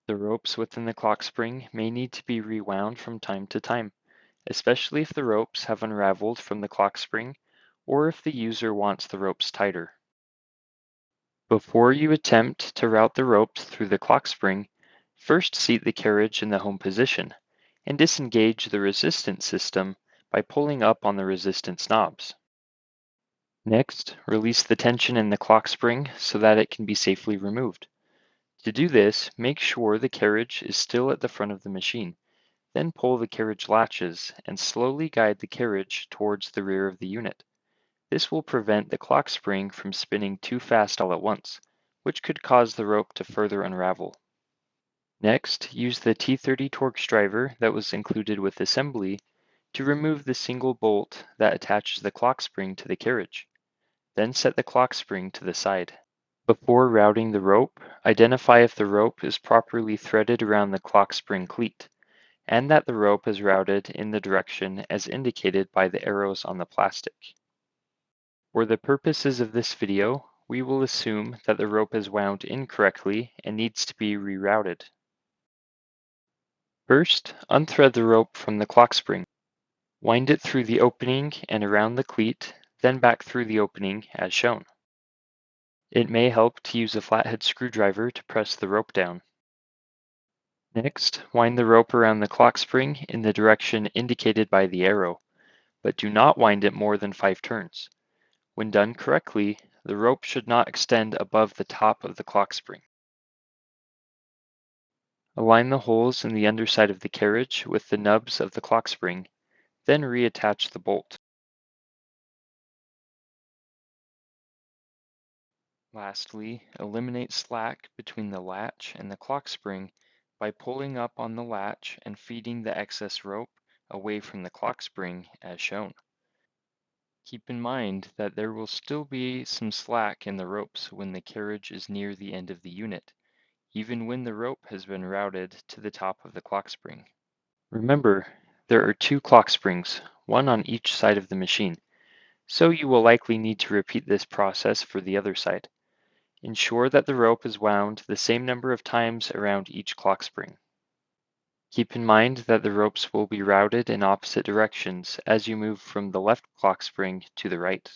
The ropes within the clock spring may need to be rewound from time to time, especially if the ropes have unraveled from the clock spring or if the user wants the ropes tighter. Before you attempt to route the ropes through the clock spring, first seat the carriage in the home position and disengage the resistance system by pulling up on the resistance knobs. Next, release the tension in the clock spring so that it can be safely removed. To do this, make sure the carriage is still at the front of the machine. Then pull the carriage latches and slowly guide the carriage towards the rear of the unit. This will prevent the clock spring from spinning too fast all at once, which could cause the rope to further unravel. Next, use the T30 Torx driver that was included with assembly to remove the single bolt that attaches the clock spring to the carriage. Then set the clock spring to the side. Before routing the rope, identify if the rope is properly threaded around the clock spring cleat, and that the rope is routed in the direction as indicated by the arrows on the plastic. For the purposes of this video, we will assume that the rope is wound incorrectly and needs to be rerouted. First, unthread the rope from the clock spring. Wind it through the opening and around the cleat, then back through the opening as shown. It may help to use a flathead screwdriver to press the rope down. Next, wind the rope around the clock spring in the direction indicated by the arrow, but do not wind it more than 5 turns. When done correctly, the rope should not extend above the top of the clock spring. Align the holes in the underside of the carriage with the nubs of the clock spring, then reattach the bolt. Lastly, eliminate slack between the latch and the clock spring by pulling up on the latch and feeding the excess rope away from the clock spring as shown. Keep in mind that there will still be some slack in the ropes when the carriage is near the end of the unit, even when the rope has been routed to the top of the clock spring. Remember, there are 2 clock springs, one on each side of the machine, so you will likely need to repeat this process for the other side. Ensure that the rope is wound the same number of times around each clock spring. Keep in mind that the ropes will be routed in opposite directions as you move from the left clock spring to the right.